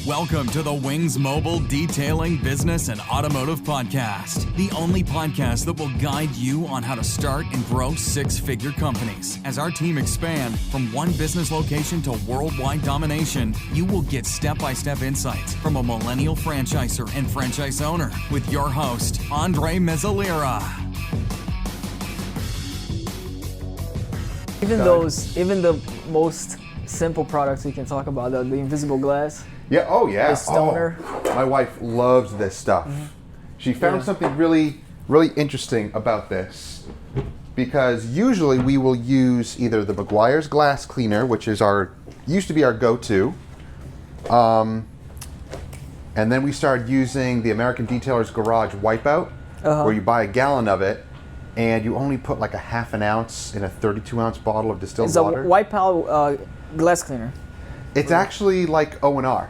Welcome to the Wings Mobile Detailing Business and Automotive Podcast, the only podcast that will guide you on how to start and grow six-figure companies. As our team expand from one business location to worldwide domination, you will get step-by-step insights from a millennial franchisor and franchise owner with your host, Andre Mezzalera. Even the most simple products we can talk about, the invisible glass. Yeah, oh yeah. The stoner. Oh, my wife loves this stuff. Mm-hmm. She found something really, really interesting about this, because usually we will use either the Meguiar's glass cleaner, which is used to be our go-to, and then we started using the American Detailer's Garage Wipeout, where you buy a gallon of it, and you only put like a half an ounce in a 32-ounce bottle of distilled water. It's a Wipeout glass cleaner. It's actually like O&R.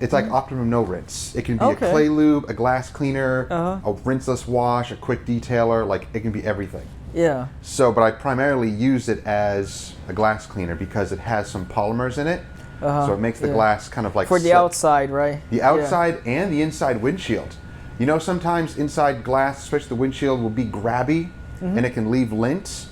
It's like Optimum No Rinse. It can be a clay lube, a glass cleaner, a rinseless wash, a quick detailer. Like, it can be everything. Yeah. So, but I primarily use it as a glass cleaner because it has some polymers in it. So it makes the glass kind of like for the outside, right? The outside and the inside windshield. You know, sometimes inside glass, especially the windshield, will be grabby and it can leave lint.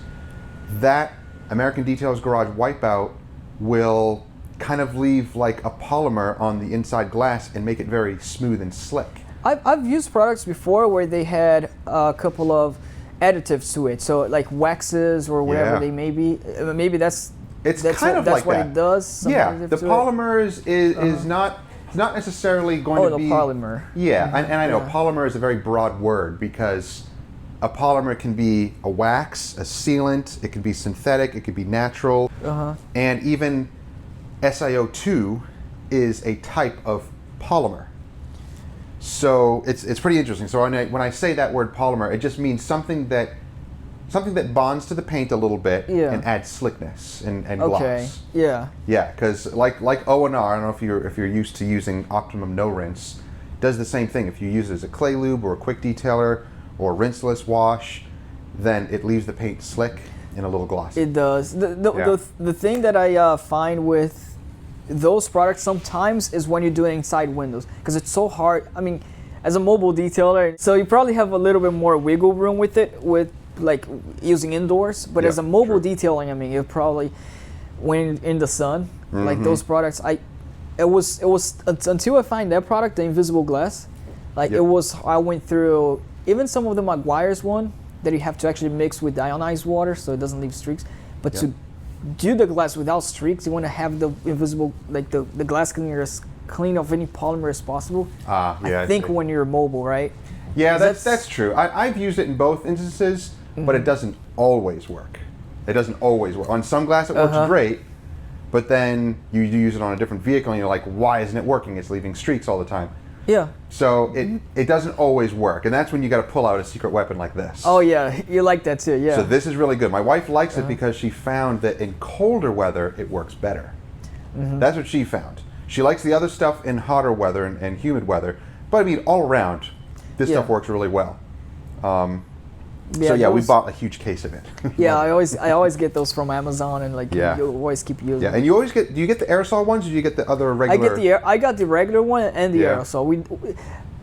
That American Detailer's Garage Wipeout will kind of leave like a polymer on the inside glass and make it very smooth and slick. I've used products before where they had a couple of additives to it, so like waxes or whatever they may be. Maybe that's what it does. Yeah, the polymers is not necessarily going to be. Oh, the polymer. Yeah, and I know polymer is a very broad word because a polymer can be a wax, a sealant, it can be synthetic, it could be natural, and even SiO2 is a type of polymer. So it's pretty interesting. So when I say that word polymer, it just means something that bonds to the paint a little bit and adds slickness and gloss. Yeah, because like O&R, I don't know if you're used to using Optimum No Rinse, does the same thing. If you use it as a clay lube or a quick detailer or a rinseless wash, then it leaves the paint slick and a little glossy. It does. The thing that I find with those products sometimes is when you're doing inside windows, because it's so hard. I mean, as a mobile detailer, so you probably have a little bit more wiggle room with it, with like using indoors. But as a mobile detailing, I mean, you probably when in the sun, like those products. It was until I find that product, the invisible glass, like I went through even some of the Meguiar's one that you have to actually mix with ionized water so it doesn't leave streaks. But to do the glass without streaks, you want to have the invisible, like the glass cleaner as clean of any polymer as possible. I think when you're mobile, right? Yeah, that's true. I've used it in both instances, but it doesn't always work. It doesn't always work. On some glass it works great, but then you use it on a different vehicle and you're like, why isn't it working? It's leaving streaks all the time. Yeah. So it doesn't always work, and that's when you got to pull out a secret weapon like this. Oh yeah, you like that too, yeah. So this is really good. My wife likes it because she found that in colder weather it works better. That's what she found. She likes the other stuff in hotter weather and humid weather, but I mean all around, this stuff works really well. We bought a huge case of it. I always get those from Amazon, and like you always keep using. Yeah, and you always get. Do you get the aerosol ones, or do you get the other regular? I got the regular one and the aerosol.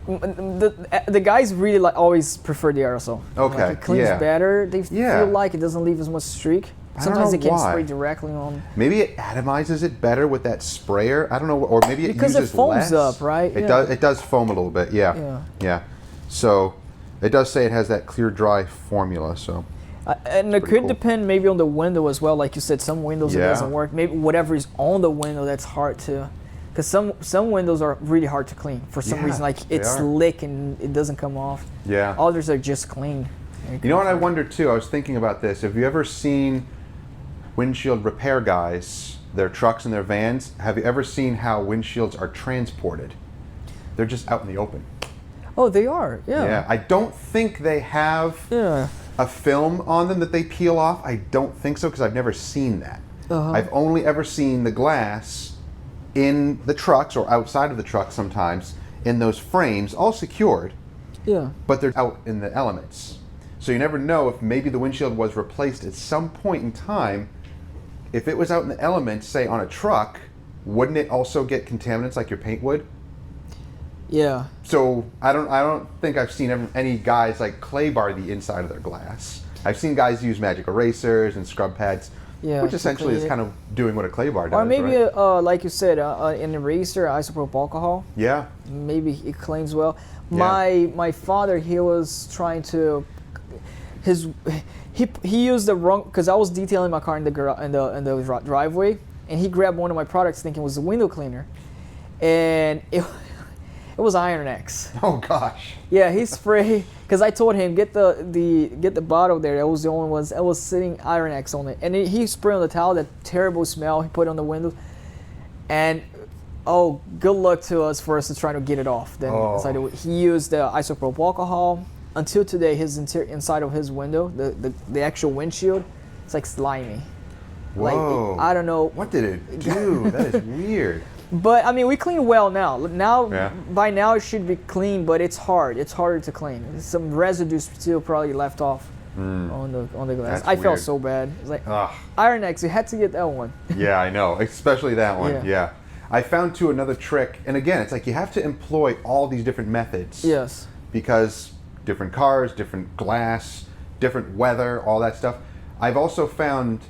The guys really always prefer the aerosol. Okay. Like it cleans better. They feel like it doesn't leave as much streak. Sometimes it can spray directly on. Maybe it atomizes it better with that sprayer. I don't know, or maybe it uses less. Because it foams up, right? It does foam a little bit. Yeah. So. It does say it has that clear dry formula, so. And it could depend maybe on the window as well. Like you said, some windows it doesn't work. Maybe whatever is on the window that's hard to, because some windows are really hard to clean for some reason. Like it's slick and it doesn't come off. Yeah. Others are just clean. You know what I wonder too? I was thinking about this. Have you ever seen windshield repair guys, their trucks and their vans? Have you ever seen how windshields are transported? They're just out in the open. Oh, they are, Yeah, I don't think they have a film on them that they peel off. I don't think so, because I've never seen that. I've only ever seen the glass in the trucks or outside of the truck sometimes in those frames, all secured. Yeah. But they're out in the elements. So you never know if maybe the windshield was replaced at some point in time. If it was out in the elements, say on a truck, wouldn't it also get contaminants like your paint would? Yeah. So I don't think I've seen any guys like clay bar the inside of their glass. I've seen guys use magic erasers and scrub pads, which essentially is kind of doing what a clay bar does. Or maybe, right? like you said, an eraser, isopropyl alcohol. Yeah. Maybe it cleans well. Yeah. My father, he was trying to, he used the wrong, because I was detailing my car in the driveway, and he grabbed one of my products thinking it was a window cleaner, and it was Iron X. Oh gosh. Yeah, he sprayed, because I told him get the bottle there. That was the only one. That was sitting Iron X on it, and he sprayed on the towel. That terrible smell. He put it on the windows, and good luck to us for us to try to get it off. Then he used the isopropyl alcohol. Until today, his inside of his window, the actual windshield, it's like slimy. Whoa. Like, I don't know. What did it do? That is weird. But I mean, we clean well now. By now it should be clean, but it's hard. It's harder to clean. Some residues still probably left off on the glass. That's I felt weird. so bad. It's like Iron X. You had to get that one. Yeah, I know, especially that one. Yeah. I found too another trick, and again, it's like you have to employ all these different methods. Yes. Because different cars, different glass, different weather, all that stuff. I've also found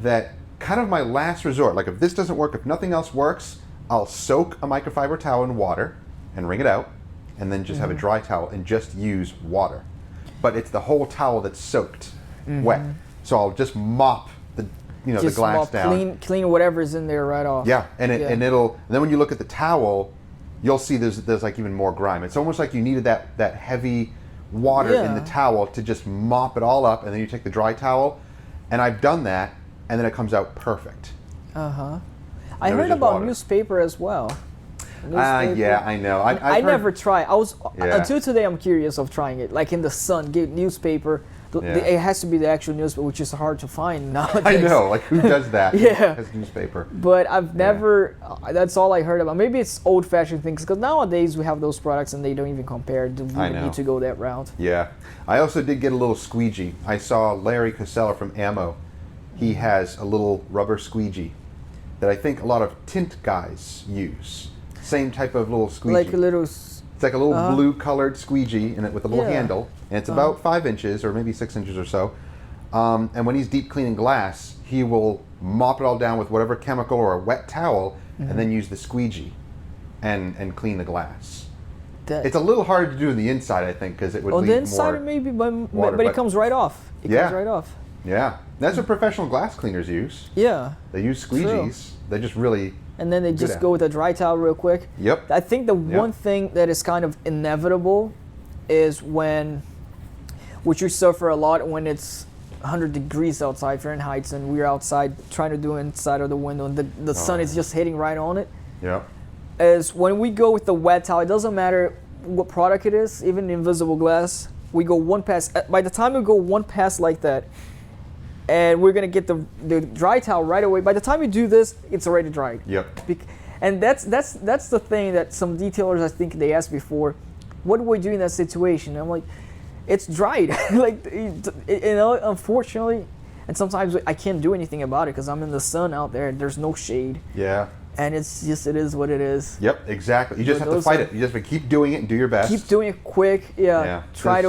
that kind of my last resort, like if this doesn't work, if nothing else works, I'll soak a microfiber towel in water and wring it out, and then just have a dry towel and just use water. But it's the whole towel that's soaked wet. So I'll just mop the glass down. Clean whatever's in there right off. Yeah, and then when you look at the towel, you'll see there's like even more grime. It's almost like you needed that heavy water in the towel to just mop it all up, and then you take the dry towel, and I've done that, and then it comes out perfect. I heard about newspaper as well. Yeah, I know. I never tried. Until today, I'm curious of trying it. Like in the sun, get newspaper. It has to be the actual newspaper, which is hard to find nowadays. I know. Like who does that? Has newspaper. But I've never. That's all I heard about. Maybe it's old-fashioned things, because nowadays we have those products and they don't even compare. Do we need to go that route? Yeah. I also did get a little squeegee. I saw Larry Casella from Ammo. He has a little rubber squeegee that I think a lot of tint guys use. Same type of little squeegee. Like a little. It's like a little blue-colored squeegee in it with a little handle, and it's about 5 inches or maybe 6 inches or so. And when he's deep cleaning glass, he will mop it all down with whatever chemical or a wet towel, and then use the squeegee and clean the glass. It's a little harder to do on the inside, I think, because it would leave the inside more maybe, water, but it comes right off. It comes right off. Yeah, that's what professional glass cleaners use. Yeah. They use squeegees. They just really. And then they just go with a dry towel real quick. Yep. I think the one thing that is kind of inevitable is which you suffer a lot when it's 100 degrees outside Fahrenheit and we're outside trying to do inside of the window and the sun is just hitting right on it. Yeah. Is when we go with the wet towel, it doesn't matter what product it is, even invisible glass, we go one pass. By the time we go one pass like that, and we're gonna get the dry towel right away. By the time you do this, it's already dried. Yep. And that's the thing that some detailers, I think they asked before, what do we do in that situation? And I'm like, it's dried. Like, unfortunately, and sometimes I can't do anything about it because I'm in the sun out there. There's no shade. Yeah. And it is what it is. Yep, exactly. You just have to fight it. You just have to keep doing it and do your best. Keep doing it quick. Yeah. Try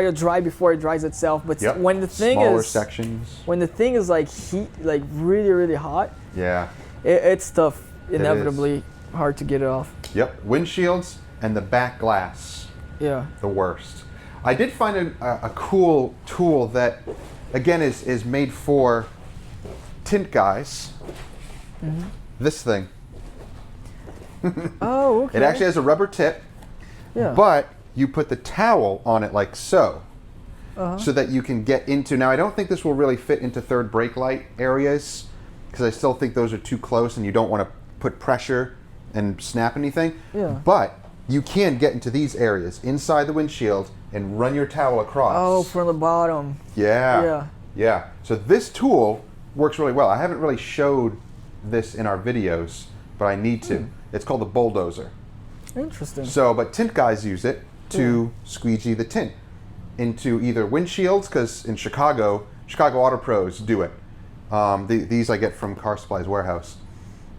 to dry before it dries itself. But when the thing smaller sections. When the thing is like heat, like really, really hot. Yeah. It's tough. Inevitably hard to get it off. Yep. Windshields and the back glass. Yeah. The worst. I did find a cool tool that, again, is made for tint guys. Mm-hmm. This thing. Oh, okay. It actually has a rubber tip. Yeah. But you put the towel on it like so. So that you can get into. Now, I don't think this will really fit into third brake light areas because I still think those are too close and you don't want to put pressure and snap anything. Yeah. But you can get into these areas inside the windshield and run your towel across. Oh, from the bottom. Yeah. Yeah. So this tool works really well. I haven't really showed this in our videos, but I need to. It's called the bulldozer. Interesting. So, but tint guys use it to squeegee the tint into either windshields, because in Chicago Auto Pros do it. These I get from Car Supplies Warehouse.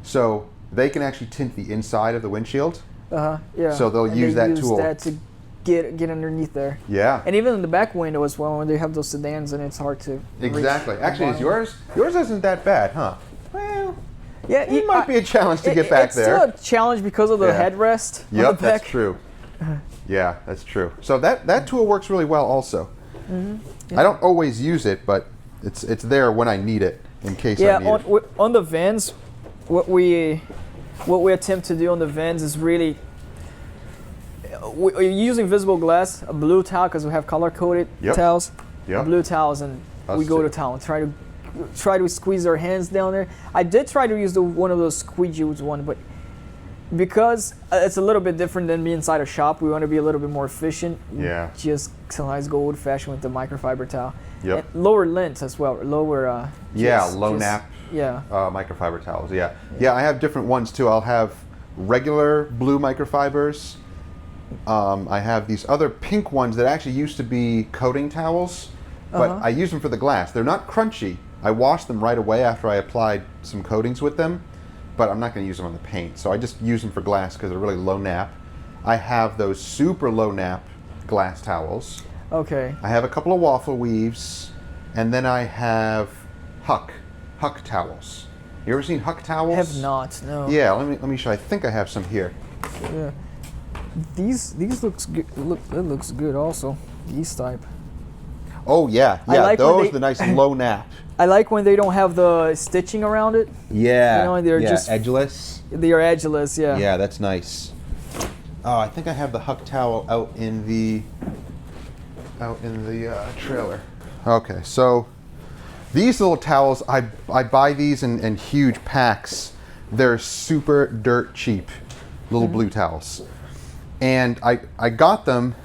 So they can actually tint the inside of the windshield. Yeah. So they'll use that tool. That to get underneath there. Yeah. And even in the back window as well, when they have those sedans, and it's hard to. Exactly. Actually, is yours isn't that bad, huh? Well, yeah, it might be a challenge to get back there. It's still a challenge because of the headrest. Yep, that's true. Yeah, that's true. So that tool works really well also. I don't always use it, but it's there when I need it, in case I need it. On the vans, what we attempt to do on the vans is really we're using visible glass, a blue towel because we have color-coded towels, blue towels, and we go to town. Try to squeeze our hands down there. I did try to use one of those squeegee one, but because it's a little bit different than being inside a shop, we want to be a little bit more efficient. Yeah. Just sometimes go old-fashioned with the microfiber towel. Yep. And lower lengths as well. Lower. Low nap. Yeah. Microfiber towels. Yeah. I have different ones too. I'll have regular blue microfibers. I have these other pink ones that actually used to be coating towels, but I use them for the glass. They're not crunchy. I wash them right away after I applied some coatings with them, but I'm not going to use them on the paint. So I just use them for glass because they're really low nap. I have those super low nap glass towels. Okay. I have a couple of waffle weaves, and then I have Huck towels. You ever seen Huck towels? I have not. No. Yeah. Let me show. I think I have some here. Yeah. These looks good. It looks good also. These type. Oh yeah. Like those the nice low nap. I like when they don't have the stitching around it. Yeah. You know, they're just edgeless. They are edgeless. Yeah. Yeah, that's nice. Oh, I think I have the Huck towel out in the trailer. Okay, so these little towels, I buy these in huge packs. They're super dirt cheap, little blue towels. And I got them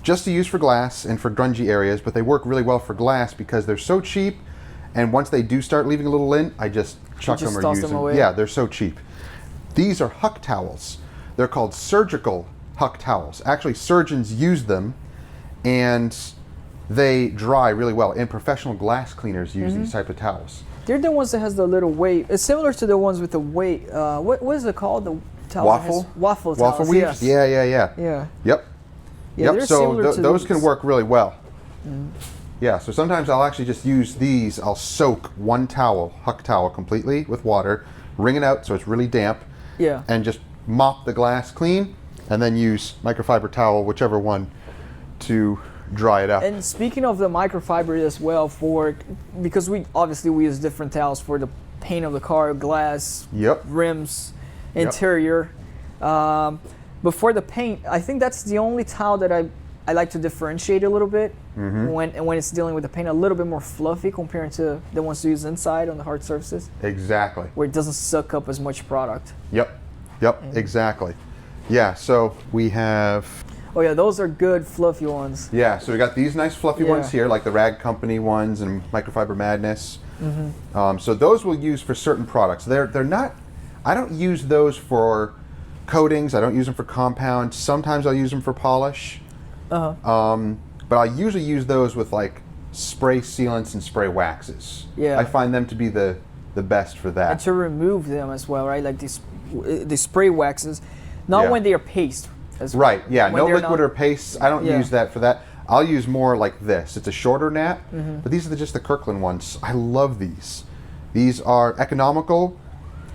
just to use for glass and for grungy areas, but they work really well for glass because they're so cheap, and once they do start leaving a little lint, I just chuck them or use them. Away. Yeah, they're so cheap. These are Huck towels. They're called surgical Huck towels. Actually, surgeons use them, and they dry really well. And professional glass cleaners use these type of towels. They're the ones that has the little weight. It's similar to the ones with the weight. What is it called? The towel waffle towels. Waffle weaves? Yes. Yeah. Yep. Yeah, Yep. So those can work really well. Mm. Yeah. So sometimes I'll actually just use these. I'll soak one towel, Huck towel, completely with water, wring it out so it's really damp. Yeah. And just mop the glass clean, and then use microfiber towel, whichever one, to dry it up. And speaking of the microfiber as well, because we use different towels for the paint of the car, glass, rims, interior. Before the paint, I think that's the only towel that I like to differentiate a little bit when it's dealing with the paint, a little bit more fluffy compared to the ones used inside on the hard surfaces. Exactly. Where it doesn't suck up as much product. Yep, exactly. Yeah, so we have... Oh yeah, those are good fluffy ones. Yeah, so we got these nice fluffy ones here, like the Rag Company ones and Microfiber Madness. So those we'll use for certain products. They're not... I don't use those for coatings. I don't use them for compound. Sometimes I'll use them for polish. But I usually use those with like spray sealants and spray waxes. Yeah. I find them to be the best for that. And to remove them as well, right? Like the spray waxes, not when they are paste. Right, yeah, no liquid or paste. I don't use that for that. I'll use more like this. It's a shorter nap, but these are just the Kirkland ones. I love these. These are economical.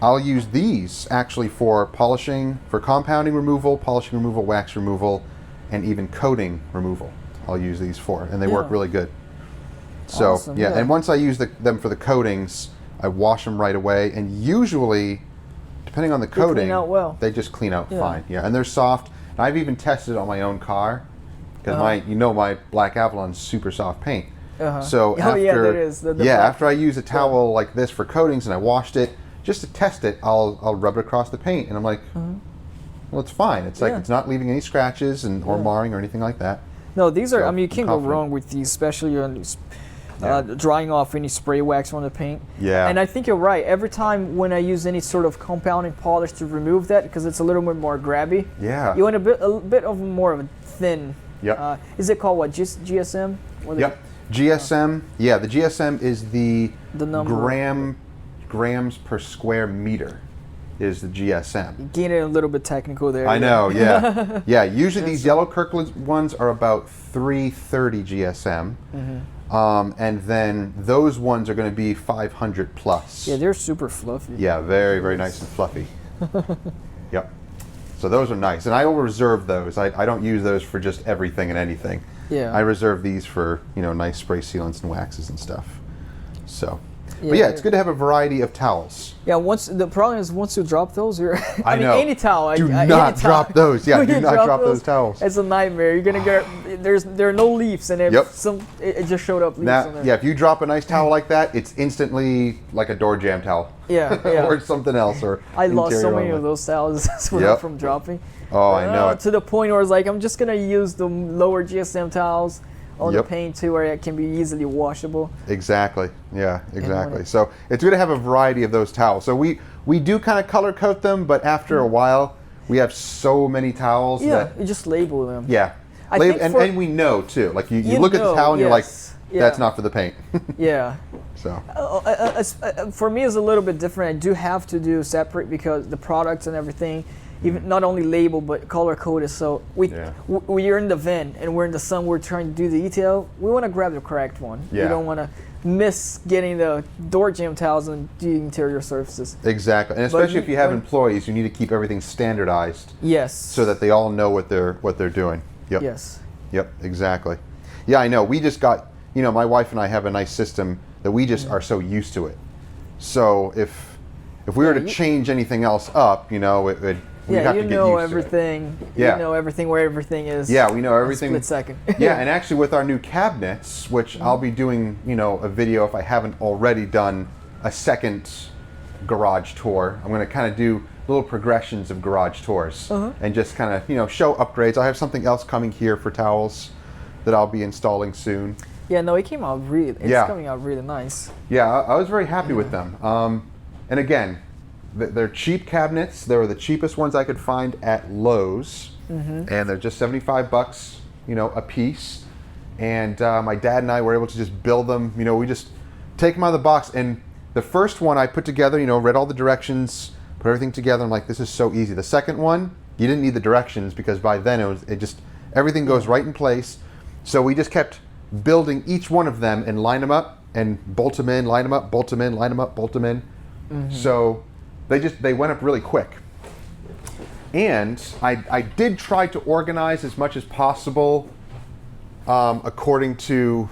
I'll use these actually for polishing, for compounding removal, polishing removal, wax removal, and even coating removal. I'll use these for, and they work really good. So, awesome, and once I use them for the coatings, I wash them right away, and usually, depending on the coating, they clean out well. They just clean out fine. Yeah, and they're soft. And I've even tested it on my own car, because my Black Avalon's super soft paint. So after I use a towel like this for coatings and I washed it, just to test it, I'll rub it across the paint, and I'm like, well, it's fine. It's like it's not leaving any scratches or marring or anything like that. No, these are. You can't go wrong with these, especially on drying off any spray wax on the paint. Yeah. And I think you're right. Every time when I use any sort of compounding polish to remove that, because it's a little bit more grabby. Yeah. You want a bit of more of a thin. Yep. Is it called what? GSM? GSM. Yeah, the GSM is the number. grams per square meter. is the GSM. Getting a little bit technical there. I know, yeah. Yeah, usually these yellow Kirkland ones are about 330 GSM. And then those ones are going to be 500 plus. Yeah, they're super fluffy. Yeah, very, very nice and fluffy. Yep. So those are nice. And I will reserve those. I don't use those for just everything and anything. Yeah. I reserve these for, nice spray sealants and waxes and stuff. So. Yeah, But yeah, it's good to have a variety of towels. Yeah, the problem is once you drop those, you're. I know. Any towel. Do not drop those. Yeah, do not drop those towels. It's a nightmare. You're gonna get there are no leaves, and if it just showed up leaves on there. Yeah, if you drop a nice towel like that, it's instantly like a door jamb towel. Yeah. Or something else. Or I lost so many of those towels from dropping. Oh, I know. To the point where it's like I'm just gonna use the lower GSM towels on the paint too, where it can be easily washable. Exactly. Yeah, exactly. So it's good to have a variety of those towels. So we do kind of color code them, but after a while, we have so many towels that you just label them. Yeah, and we know too. Like you look at the towel and you're like, that's not for the paint. Yeah. So for me, it's a little bit different. I do have to do separate because the products and everything. Even not only label but color coded. So we're in the van and we're in the sun. We're trying to do the detail. We want to grab the correct one. Yeah. We don't want to miss getting the door jamb towels and the interior surfaces. Exactly, and especially if you have employees, you need to keep everything standardized. Yes. So that they all know what they're doing. Yep. Yes. Yep. Exactly. Yeah, I know. We just got. My wife and I have a nice system that we just are so used to it. So if we were to change anything else up, we have to get used to everything. Yeah. You know everything where everything is. Yeah, we know everything. Split second. Yeah, and actually with our new cabinets, which I'll be doing, a video if I haven't already done a second garage tour. I'm going to kind of do little progressions of garage tours and just kind of, show upgrades. I have something else coming here for towels that I'll be installing soon. Yeah, no, it came out it's coming out really nice. Yeah, I was very happy with them. And again, they're cheap cabinets. They were the cheapest ones I could find at Lowe's, and they're just $75, a piece. And my dad and I were able to just build them. We just take them out of the box. And the first one I put together, read all the directions, put everything together. I'm like, this is so easy. The second one, you didn't need the directions because by then everything goes right in place. So we just kept building each one of them and line them up and bolt them in, line them up, bolt them in, line them up, bolt them in. So they went up really quick. And I did try to organize as much as possible according to,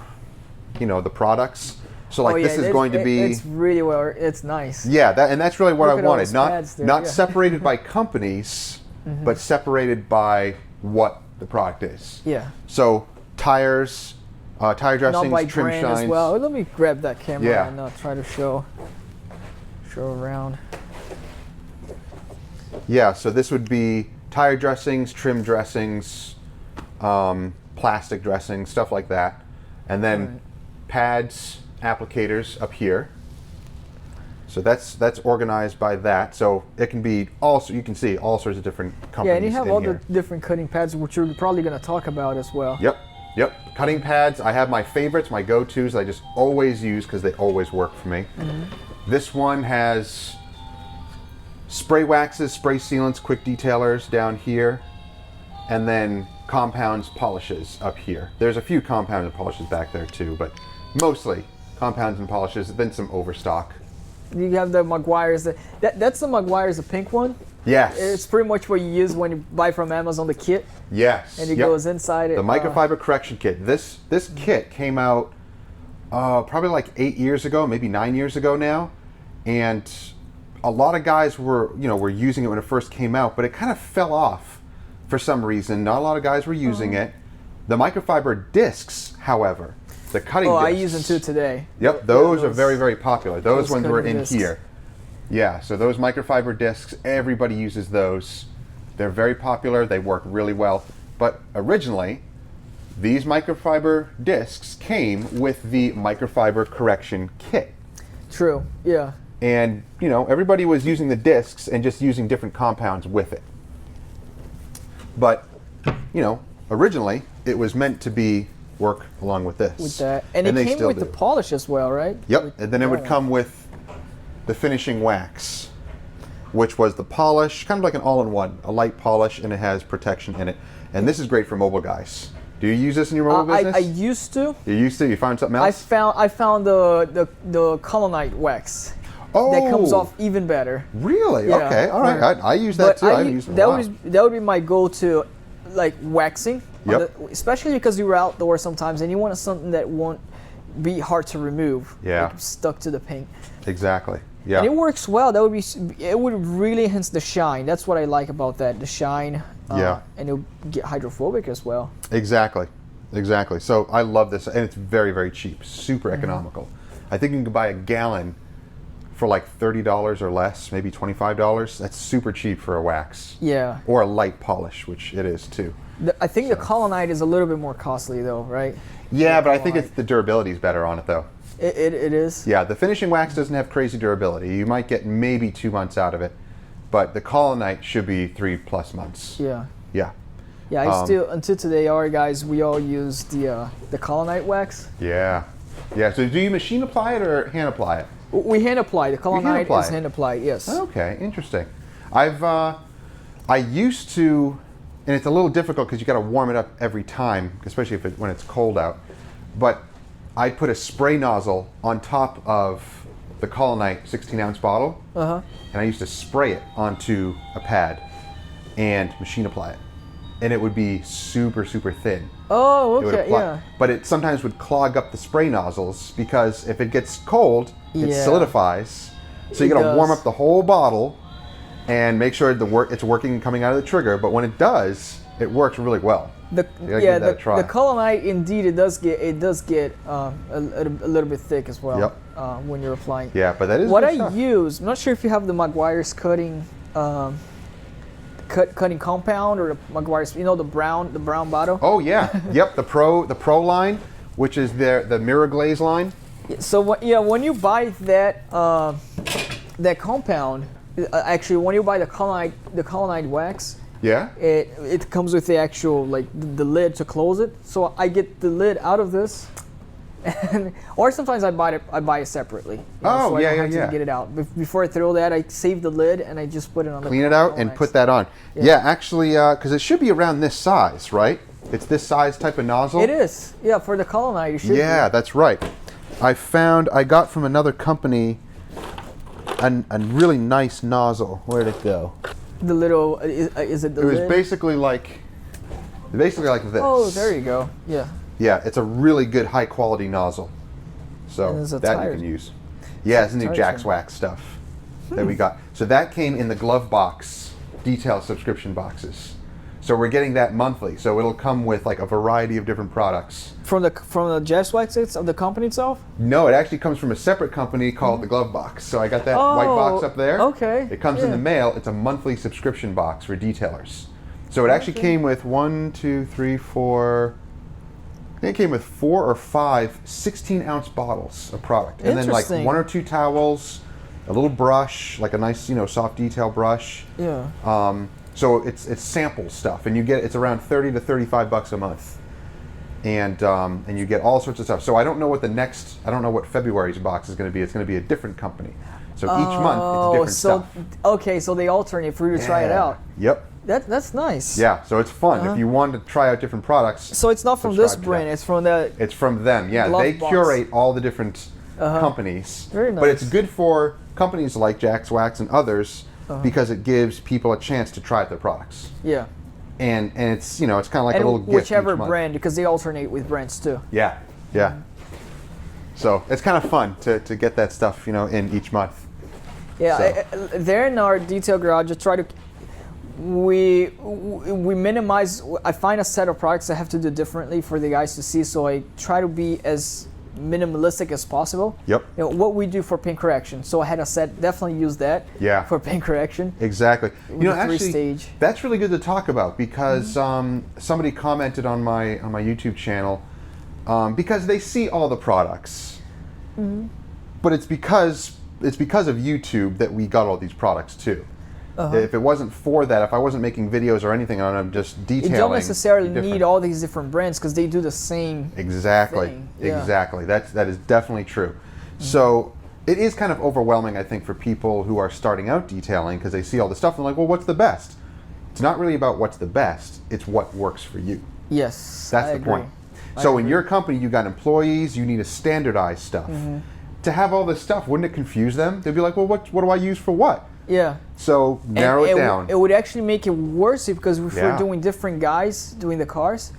the products. So this is going to be. It's really it's nice. Yeah, and that's really what I wanted. Not separated by companies, but separated by what the product is. Yeah. So tires, tire dressings, not by trim brand shines. As well. Let me grab that camera Yeah. and try to show around. Yeah, so this would be tire dressings, trim dressings, plastic dressings, stuff like that. And then pads, applicators up here. So that's organized by that. So it can be you can see all sorts of different companies. Yeah, and you have all here. the different cutting pads, which you're probably going to talk about as well. Yep. Cutting pads. I have my favorites, my go-tos. I just always use because they always work for me. This one has spray waxes, spray sealants, quick detailers down here, and then compounds, polishes up here. There's a few compounds and polishes back there too, but mostly compounds and polishes, then some overstock. You have the Maguire's. That's the Maguire's, the pink one. Yes. It's pretty much what you use when you buy from Amazon, the kit. Yes. And it goes inside it. The microfiber correction kit. This kit came out probably like 8 years ago, maybe 9 years ago now, and a lot of guys were using it when it first came out, but it kind of fell off for some reason. Not a lot of guys were using it. The microfiber discs, however, the cutting discs. I use them too today. Yep, those are very, very popular. Those ones were in discs. here. Yeah, so those microfiber discs, everybody uses those. They're very popular. They work really well. But originally, these microfiber discs came with the microfiber correction kit. True, yeah. And, everybody was using the discs and just using different compounds with it. But, originally, it was meant to work along with this. With that. And it came with the polish as well, right? Yep, and then it would come with the finishing wax. which was the polish, kind of like an all-in-one, a light polish, and it has protection in it. And this is great for mobile guys. Do you use this in your mobile business? I used to. You used to? You found something else? I found the colonite wax. Oh, that comes off even better. Really? Yeah. Okay. All right. I use that too. I haven't used it in a while. That would be my go-to, like waxing. Yep. Especially because you're outdoors sometimes and you want something that won't be hard to remove. Yeah. Like stuck to the paint. Exactly. Yeah. And it works well. It would really enhance the shine. That's what I like about that. The shine. Yeah. And it'll get hydrophobic as well. Exactly. Exactly. So I love this, and it's very, very cheap. Super economical. I think you can buy a gallon for like $30 or less, maybe $25. That's super cheap for a wax. Yeah. Or a light polish, which it is too. I think the colonite is a little bit more costly though, right? Yeah, but I think the durability is better on it though. It is? Yeah, the finishing wax doesn't have crazy durability. You might get maybe 2 months out of it, but the colonite should be 3+ months. Yeah. Yeah. Yeah, I still, until today, our guys, we all use the colonite wax. Yeah. Yeah, so do you machine apply it or hand apply it? We hand apply. The colonite is it? hand applied, yes. Okay, interesting. I used to, and it's a little difficult because you got to warm it up every time, especially when it's cold out. But I put a spray nozzle on top of the colonite 16-ounce bottle, and I used to spray it onto a pad and machine apply it, and it would be super, super thin. Oh, okay, yeah. But it sometimes would clog up the spray nozzles because if it gets cold, it solidifies. So you got to warm up the whole bottle and make sure it's working and coming out of the trigger. But when it does, it works really well. The colonite, indeed, it does get a little bit thick as well. Yep. When you're applying. Yeah, but that is what good I stuff. use. I'm not sure if you have the Meguiar's cutting cutting compound, or the Meguiar's, the brown bottle. Oh yeah, yep. The Pro line, which is the mirror glaze line. So when you buy that compound, actually when you buy the colonite wax. Yeah. It comes with the actual the lid to close it. So I get the lid out of this, or sometimes I buy it separately. Oh, so yeah, I don't have to get it out. Before I throw that, I save the lid and I just put it on. Clean it out and put that on. Yeah, actually, because it should be around this size, right? It's this size type of nozzle. It is. Yeah, for the colonite, it should be. Yeah, that's right. I got from another company a really nice nozzle. Where'd it go? The little is it the lid? It was basically like this. Oh, there you go. Yeah. Yeah, it's a really good high quality nozzle. So that you can use. Yeah, it's the new Jack's Wax stuff that we got. So that came in the glove box, detail subscription boxes. So we're getting that monthly. So it'll come with a variety of different products. From the Jack's Wax of the company itself? No, it actually comes from a separate company called the Glove Box. So I got that white box up there. Okay. It comes in the mail. It's a monthly subscription box for detailers. So it actually came with 1, 2, 3, 4. I think it came with 4 or 5 16-ounce bottles of product, and then 1 or 2 towels, a little brush, like a nice soft detail brush. Yeah. So it's sample stuff, and it's around $30 to $35 a month, and you get all sorts of stuff. So I don't know what February's box is going to be. It's going to be a different company. So each month it's different stuff. Okay, so they alternate for you to try it out. Yep. That's nice. Yeah, so it's fun if you want to try out different products. So it's not from this brand; it's from that. It's from them. Yeah, they curate all the different companies. Very nice. But it's good for companies like Jack's Wax and others because it gives people a chance to try out their products. Yeah. And it's it's kind of like a little gift. Whichever each month. brand, because they alternate with brands too. Yeah. Yeah. So it's kind of fun to get that stuff in each month. Yeah, there in our detail garage, I try to we minimize. I find a set of products I have to do differently for the guys to see, so I try to be as minimalistic as possible. Yep. What we do for paint correction. So I had a set. Definitely use that. Yeah. For paint correction. Exactly. Actually, three-stage. That's really good to talk about because somebody commented on my YouTube channel because they see all the products, but it's because of YouTube that we got all these products too. If it wasn't for that, if I wasn't making videos or anything on them, just detailing. You don't necessarily need all these different brands because they do the same Exactly. thing. Exactly. That is definitely true. So it is kind of overwhelming, I think, for people who are starting out detailing because they see all the stuff and they're like, well, what's the best? It's not really about what's the best, it's what works for you. Yes, That's I the agree. point. So in your company, you got employees, you need to standardize stuff. To have all this stuff, wouldn't it confuse them? They'd be like, well, what do I use for what? Yeah. So narrow it down. It would actually make it worse because if we're Yeah. doing different guys doing the cars,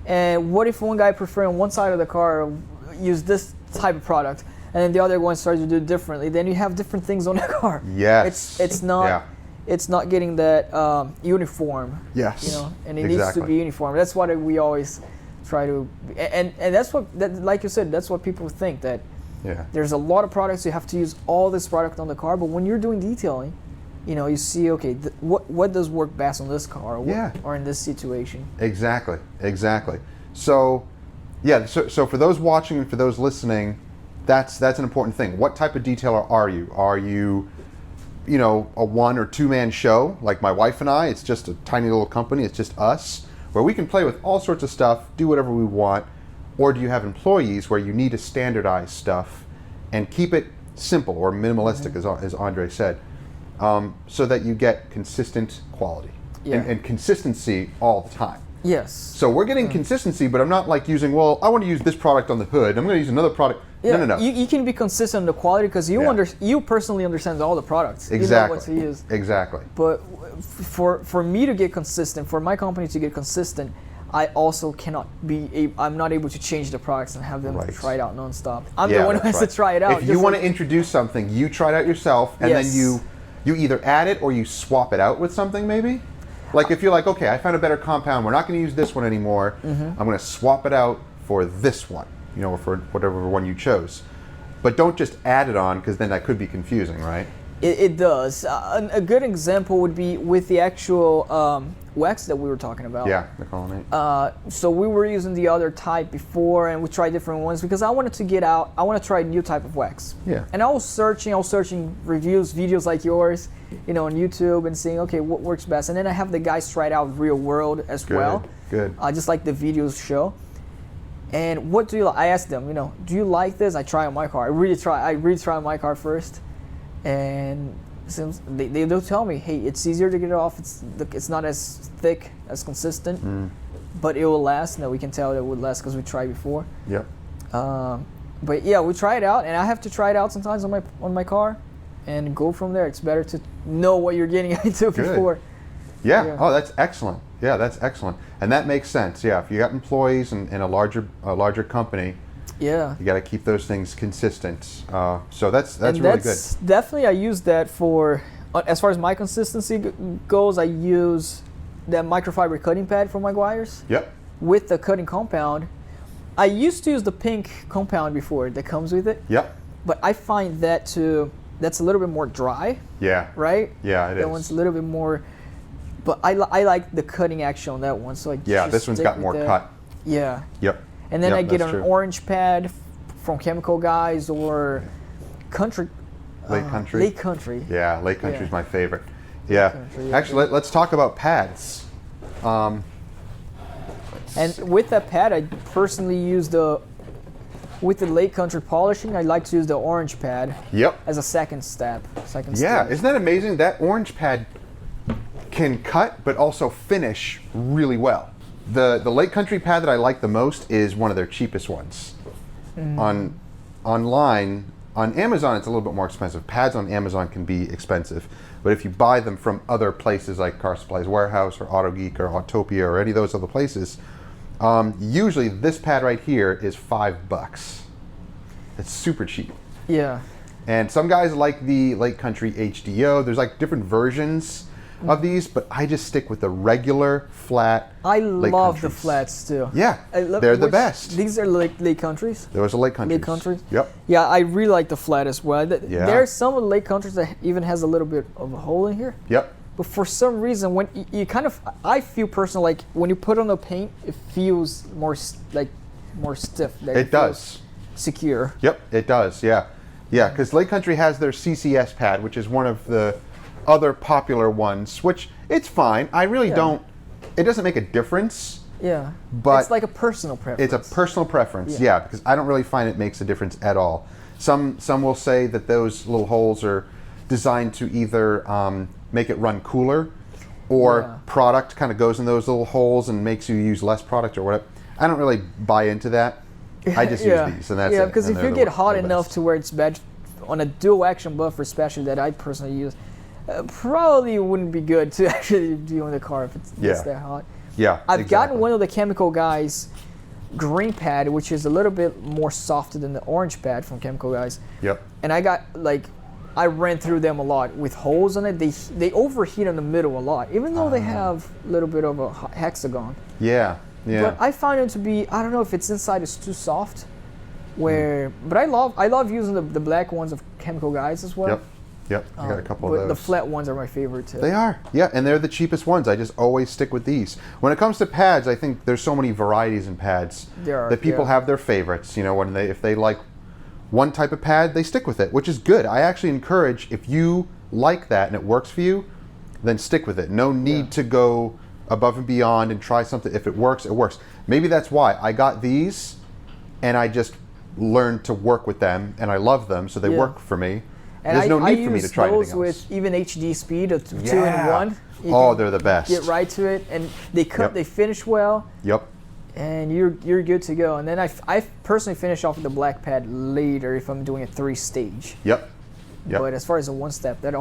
and what if one guy preferring one side of the car use this type of product, and then the other one starts to do it differently? Then you have different things on the car. Yes. It's not. Yeah. It's not getting that uniform. Yes. You know, and it needs to be uniform. That's what we always try to, and that's what like you said, that's what people think, that Yeah. there's a lot of products, you have to use all this product on the car, but when you're doing detailing, you know, you see, okay, what does work best on this car, or in this situation. Exactly. So, yeah. So for those watching and for those listening, that's an important thing. What type of detailer are you? Are you, you know, a 1 or 2 man show like my wife and I? It's just a tiny little company. It's just us, where we can play with all sorts of stuff, do whatever we want. Or do you have employees where you need to standardize stuff and keep it simple or minimalistic, as Andre said, so that you get consistent quality and consistency all the time? Yes. So we're getting consistency, but I'm not like using, well, I want to use this product on the hood, I'm going to use another product. Yeah, No. You can be consistent in the quality because you personally understand all the products. Exactly. You know what to use. Exactly. But for me to get consistent, for my company to get consistent, I also cannot I'm not able to change the products and have them try it out nonstop. I'm the one who has to try it out. If you want to introduce something, you try it out yourself, and then you either add it or you swap it out with something maybe. Like if you're like, okay, I found a better compound, we're not going to use this one anymore, I'm going to swap it out for this one, you know, or for whatever one you chose. But don't just add it on, because then that could be confusing, right? It does. A good example would be with the actual wax that we were talking about. Yeah, the colonnade. So we were using the other type before, and we tried different ones because I wanted to get out. I want to try a new type of wax. Yeah. And I was searching reviews, videos like yours, you know, on YouTube, and seeing, okay, what works best. And then I have the guys try it out real world as well. Good. Just like the videos show. And what do you like? I asked them, you know, do you like this? I try on my car. I really try on my car first. And since they'll tell me, hey, it's easier to get it off. It's not as thick, as consistent, but it will last. Now we can tell it would last because we tried before. Yep. But yeah, we try it out, and I have to try it out sometimes on my car, and go from there. It's better to know what you're getting into before. Yeah. Oh, that's excellent. Yeah, that's excellent, and that makes sense. Yeah, if you got employees in a larger company. Yeah. You got to keep those things consistent. So that's really good. Definitely, I use that for, as far as my consistency goes, I use that microfiber cutting pad from Maguire's. Yep. With the cutting compound. I used to use the pink compound before that comes with it. Yep. But I find that's a little bit more dry. Yeah. Right? Yeah, it is. That one's a little bit more, but I like the cutting action on that one. So this one's got more cut. Yeah. Yep. And then I get an orange pad from Chemical Guys or Country. Lake Country. Lake Country. Yeah, Lake Country is my favorite. Yeah. Actually, let's talk about pads. And with that pad, I personally use with the Lake Country polishing, I like to use the orange pad. Yep. As a second step. Yeah, isn't that amazing? That orange pad can cut, but also finish really well. The Lake Country pad that I like the most is one of their cheapest ones. Online, on Amazon, it's a little bit more expensive. Pads on Amazon can be expensive, but if you buy them from other places like Car Supplies Warehouse or AutoGeek or Autopia or any of those other places, usually this pad right here is $5. It's super cheap. Yeah. And some guys like the Lake Country HDO. There's like different versions of these, but I just stick with the regular flat. I love the flats too. Yeah, they're the best. These are Lake Countries. Those are Lake Countries. Lake Countries. Yep. Yeah, I really like the flat as well. Yeah. There's some of the Lake Countries that even has a little bit of a hole in here. Yep. But for some reason, when you kind of, I feel personally like when you put on the paint, it feels more stiff. It does. Secure. Yep, it does. Yeah, because Lake Country has their CCS pad, which is one of the other popular ones, which it's fine. I really don't. It doesn't make a difference. Yeah. But it's like a personal preference. It's a personal preference. Yeah, because I don't really find it makes a difference at all. Some will say that those little holes are designed to either make it run cooler, or product kind of goes in those little holes and makes you use less product or whatever. I don't really buy into that. I just use these, and that's it. Yeah, because and if you get hot enough to where it's bad, on a dual action buffer especially that I personally use, probably wouldn't be good to actually do in the car if it's that hot. Yeah, I've gotten one of the Chemical Guys green pad, which is a little bit more softer than the orange pad from Chemical Guys. Yep. And I got I ran through them a lot with holes in it. They overheat in the middle a lot, even though they have a little bit of a hexagon. Yeah, yeah. But I found it to be, I don't know if it's inside is too soft. But I love using the black ones of Chemical Guys as well. Yep. I got a couple of those. The flat ones are my favorite too. They are, yeah, and they're the cheapest ones. I just always stick with these. When it comes to pads, I think there's so many varieties in pads that people have their favorites. You know, if they like one type of pad, they stick with it, which is good. I actually encourage, if you like that and it works for you, then stick with it. No need to go above and beyond and try something. If it works, it works. Maybe that's why I got these, and I just learned to work with them, and I love them, so they work for me. And there's no need for me to try anything else. I use those with even HD speed of 2-in-1. Oh, they're the best. Get right to it, and they they finish well. Yep. And you're good to go. And then I personally finish off with the black pad later if I'm doing a 3-stage. Yep. But as far as a one-step, that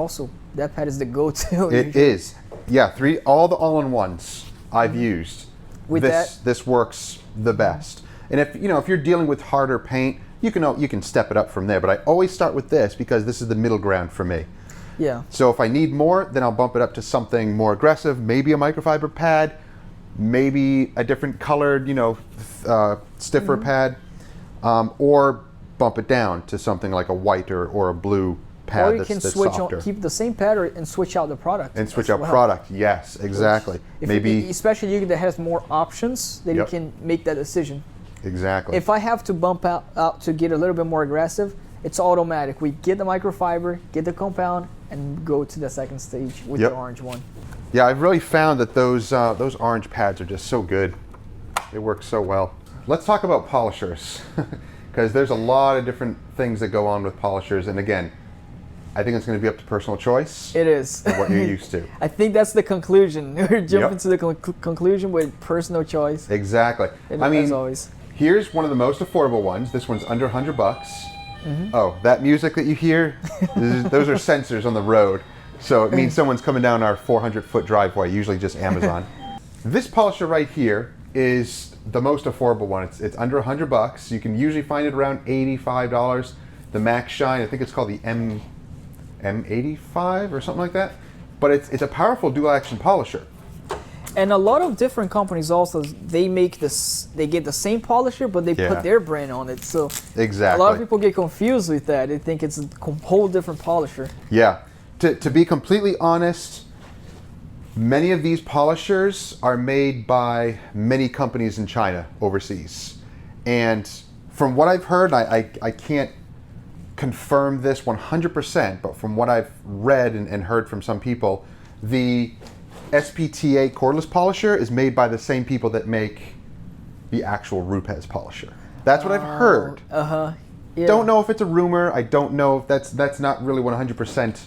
pad is the go-to. It is. Yeah, all the all-in-ones I've used. With this works the best. And if you're dealing with harder paint, you can step it up from there. But I always start with this because this is the middle ground for me. Yeah. So if I need more, then I'll bump it up to something more aggressive, maybe a microfiber pad, maybe a different colored, stiffer pad, or bump it down to something like a white or a blue pad. Or you can switch on, keep the same pad and switch out the product. And switch out product, yes, exactly. Especially you that has more options, then you can make that decision. Exactly. If I have to bump out to get a little bit more aggressive, it's automatic. We get the microfiber, get the compound, and go to the second stage with the orange one. Yeah, I've really found that those orange pads are just so good. They work so well. Let's talk about polishers, because there's a lot of different things that go on with polishers. And again, I think it's going to be up to personal choice. It is. And what you're used to. I think that's the conclusion. We're jumping to the conclusion with personal choice. Exactly. As always. Here's one of the most affordable ones. This one's under $100. Oh, that music that you hear, those are sensors on the road. So it means someone's coming down our 400-foot driveway, usually just Amazon. This polisher right here is the most affordable one. It's under $100. You can usually find it around $85. The Max Shine, I think it's called the M85 or something like that. But it's a powerful dual action polisher. And a lot of different companies also, they get the same polisher, but they put their brand on it. So exactly. A lot of people get confused with that. They think it's a whole different polisher. Yeah. To be completely honest, many of these polishers are made by many companies in China overseas. And from what I've heard, I can't confirm this 100%, but from what I've read and heard from some people, the SPTA cordless polisher is made by the same people that make the actual Rupes polisher. That's what I've heard. Yeah. Don't know if it's a rumor. I don't know if that's not really 100%,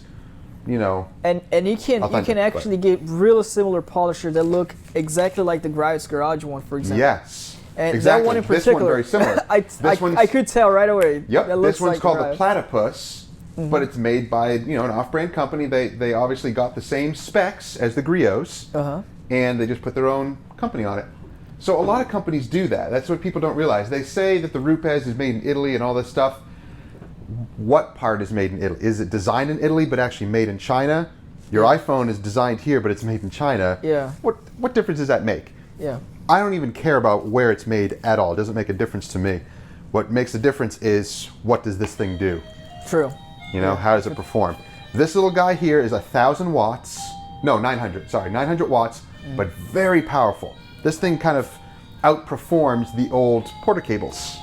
And you can actually get really similar polisher that look exactly like the Garage one, for example. Yes. And exactly. That one in particular, this one very similar. I could tell right away. Yep. This one's like called the Platypus. But it's made by an off-brand company. They obviously got the same specs as the Griots, and they just put their own company on it. So a lot of companies do that. That's what people don't realize. They say that the Rupes is made in Italy and all this stuff. What part is made in Italy? Is it designed in Italy but actually made in China? Your iPhone is designed here but it's made in China. Yeah. What difference does that make? Yeah. I don't even care about where it's made at all. It doesn't make a difference to me. What makes the difference is, what does this thing do? True. How does it perform? This little guy here is 1,000 watts. No, 900. Sorry, 900 watts, but very powerful. This thing kind of outperforms the old porta cables,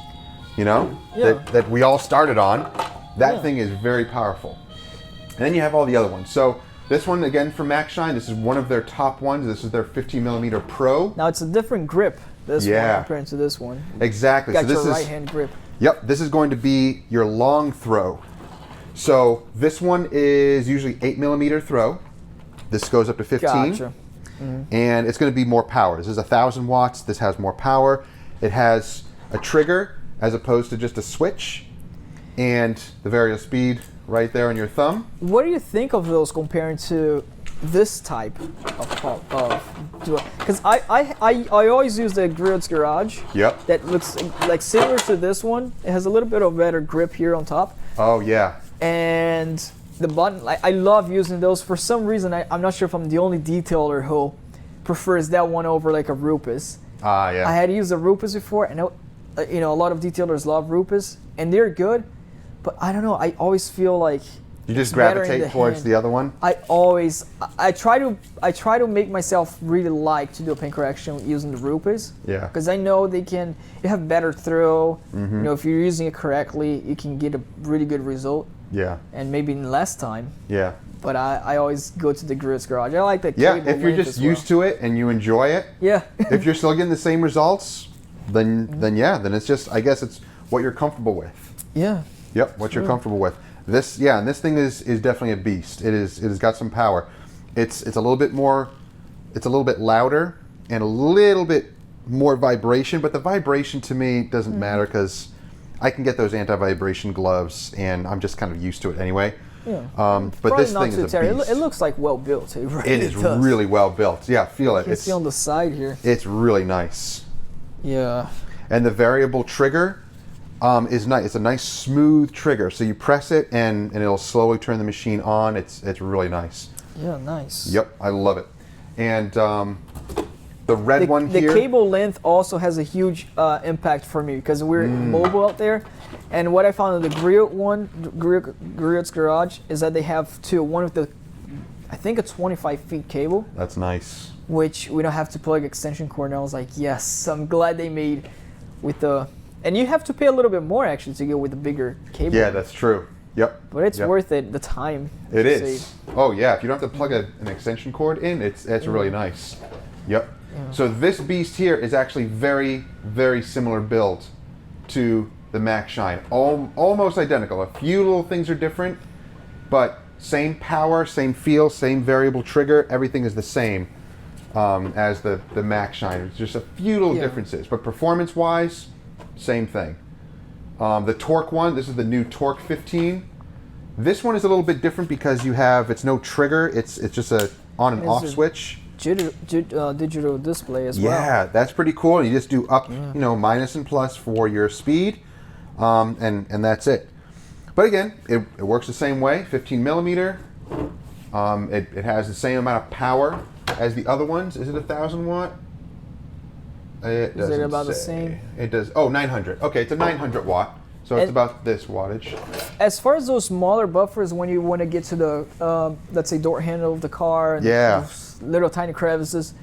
that we all started on. That thing is very powerful. And then you have all the other ones. So this one, again, from Max Shine, this is one of their top ones. This is their 15mm Pro. Now it's a different grip, this one, compared to this one. Exactly. Got your right-hand grip. Yep, this is going to be your long throw. So this one is usually 8mm throw. This goes up to 15. Gotcha. And it's going to be more power. This is 1,000 watts. This has more power. It has a trigger as opposed to just a switch, and the variable speed right there on your thumb. What do you think of those comparing to this type of dual? Because I always use the Grill's Garage. Yep. That looks like similar to this one. It has a little bit of better grip here on top. Oh yeah. And the button, I love using those. For some reason, I'm not sure if I'm the only detailer who prefers that one over like a Rupes. Ah, yeah. I had used a Rupes before, and a lot of detailers love Rupes, and they're good. But I don't know. I always feel like you just gravitate towards the other one. I try to make myself really like to do a paint correction using the Rupes. Yeah. Because I know you have better throw. If you're using it correctly, you can get a really good result. Yeah. And maybe in less time. Yeah. But I always go to the Grill's Garage. I like the Yeah, cable if you're length just as well. used to it and you enjoy it. Yeah. If you're still getting the same results, then it's just, I guess it's what you're comfortable with. Yeah. Yep, what you're comfortable with. And this thing is definitely a beast. It has got some power. It's a little bit more, it's a little bit louder and a little bit more vibration, but the vibration to me doesn't matter because I can get those anti-vibration gloves and I'm just kind of used to it anyway. Yeah. But Probably this not thing too is a terrible. beast. It looks like well built. It really It is does. really well built. Yeah, feel it. You can see on the side here. It's really nice. Yeah. And the variable trigger is nice. It's a nice smooth trigger. So you press it and it'll slowly turn the machine on. It's really nice. Yeah, nice. Yep, I love it. And the red one here. The cable length also has a huge impact for me because we're mobile out there. And what I found in the Grill's Garage is that they have two. One with I think a 25 feet cable. That's nice. Which we don't have to plug extension cord. And I was like, yes, I'm glad they made with the. And you have to pay a little bit more actually to go with the bigger cable. Yeah, that's true. Yep. But it's worth it, the time. It is. Oh yeah, if you don't have to plug an extension cord in, it's really nice. Yep. Yeah. So this beast here is actually very, very similar build to the Mac Shine. Almost identical. A few little things are different, but same power, same feel, same variable trigger. Everything is the same as the Mac Shine. It's just a few little differences, but performance-wise, same thing. The torque one, this is the new Torque 15. This one is a little bit different because it's no trigger. It's just a on and off switch. Digital display as well. Yeah, that's pretty cool. You just do up, minus and plus for your speed, and that's it. But again, it works the same way. 15mm. It has the same amount of power as the other ones. Is it 1,000 watt? Is it about the same? It does. Oh, 900. Okay, it's a 900 watt. So it's about this wattage. As far as those smaller buffers, when you want to get to the, let's say, door handle of the car, and those little tiny crevices,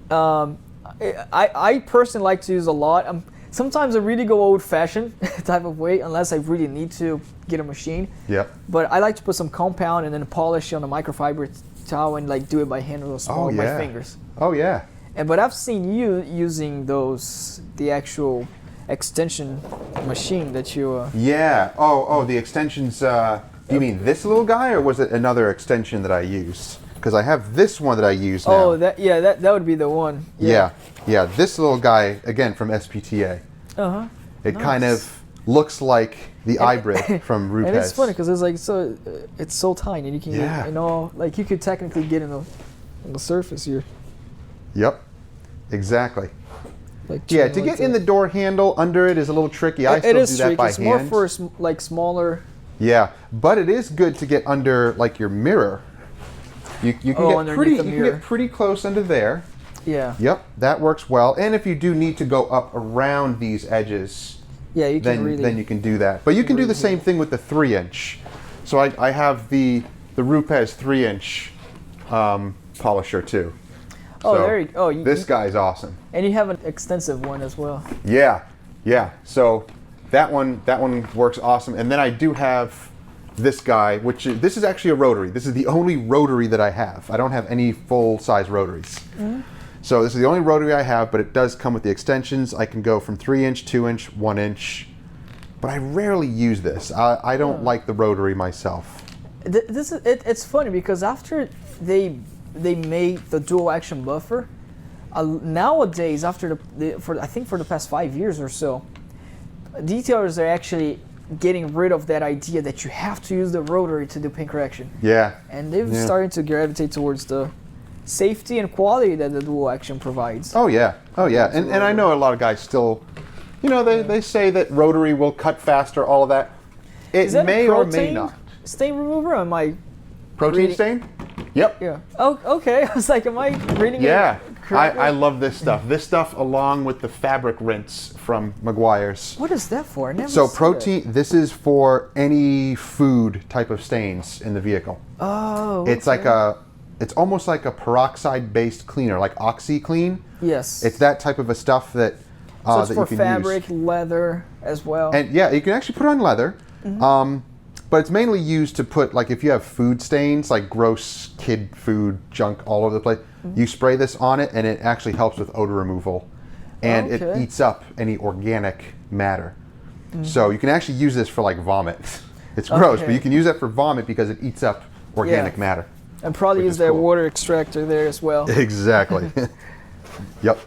I personally like to use a lot. Sometimes I really go old-fashioned type of way, unless I really need to get a machine. Yep. But I like to put some compound and then polish on a microfiber towel and like do it by hand or small with my fingers. Oh yeah. But I've seen you using the actual extension machine that you. Yeah. Oh, the extensions. Do you mean this little guy, or was it another extension that I used? Because I have this one that I use now. Oh, that would be the one. Yeah. This little guy again from SPTA. It kind of looks like the iBrick from Rupes. And it's funny because it's like it's so tiny, and you can get, like you could technically get on the surface here. Yep. Exactly. Like to get in the door handle under it is a little tricky. I still do that by hand. It's more for like smaller. Yeah, but it is good to get under like your mirror. You can get pretty close under there. Yeah. Yep, that works well. And if you do need to go up around these edges, then you can do that. But you can do the same thing with the 3-inch. So I have the Rupes 3-inch polisher too. Oh, so there you go. This guy's awesome. And you have an extensive one as well. Yeah. So that one works awesome. And then I do have this guy, this is actually a rotary. This is the only rotary that I have. I don't have any full-size rotaries. So this is the only rotary I have, but it does come with the extensions. I can go from 3-inch, 2-inch, 1-inch, but I rarely use this. I don't like the rotary myself. It's funny because after they made the dual action buffer, nowadays after I think for the past 5 years or so, detailers are actually getting rid of that idea that you have to use the rotary to do paint correction. Yeah. And they've started to gravitate towards the safety and quality that the dual action provides. Oh yeah. And I know a lot of guys still, they say that rotary will cut faster, all of that. It Is that may a or may protein not. stain remover? Am I Protein reading? stain? Yep. Yeah. Oh, okay. I was like, am I reading it correctly? I love this stuff. This stuff along with the fabric rinse from Meguiar's. What is that for? I never So see protein, this is for any food type of stains in the vehicle. Oh, okay. It's almost like a peroxide-based cleaner, like OxyClean. Yes. It's that type of a stuff that so it's that for you can fabric, use. leather as well. And yeah, you can actually put it on leather. But it's mainly used to put, like, if you have food stains, like gross kid food junk all over the place, you spray this on it, and it actually helps with odor removal, and it eats up any organic matter. So you can actually use this for like vomit. It's gross, but you can use that for vomit because it eats up organic matter. And probably use that water extractor there as well. Exactly. Yep.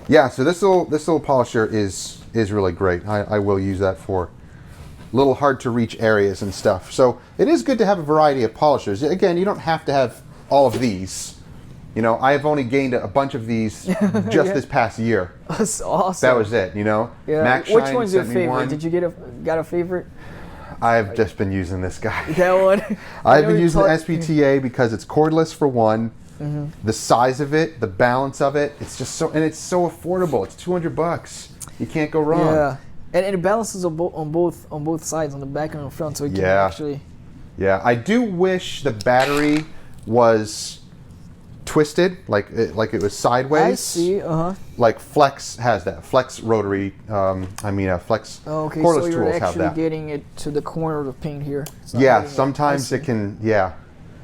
Yeah. So this little polisher is really great. I will use that for little hard to reach areas and stuff. So it is good to have a variety of polishers. Again, you don't have to have all of these. I have only gained a bunch of these just this past year. That's awesome. That was it, Yeah. Max Which Shine one's your sent me favorite? one. Did you got a favorite? I've just been using this guy. That one? I've been using the SPTA because it's cordless for one. The size of it, the balance of it, it's just so, and it's so affordable. It's $200. You can't go wrong. Yeah. And it balances on both sides, on the back and on the front, so it can actually. Yeah, I do wish the battery was twisted, like it was sideways. I see. Like Flex has that. Flex rotary. Flex. Okay, cordless so you're tools have actually that. getting it to the corner of the paint here. Yeah, sometimes it can. Yeah,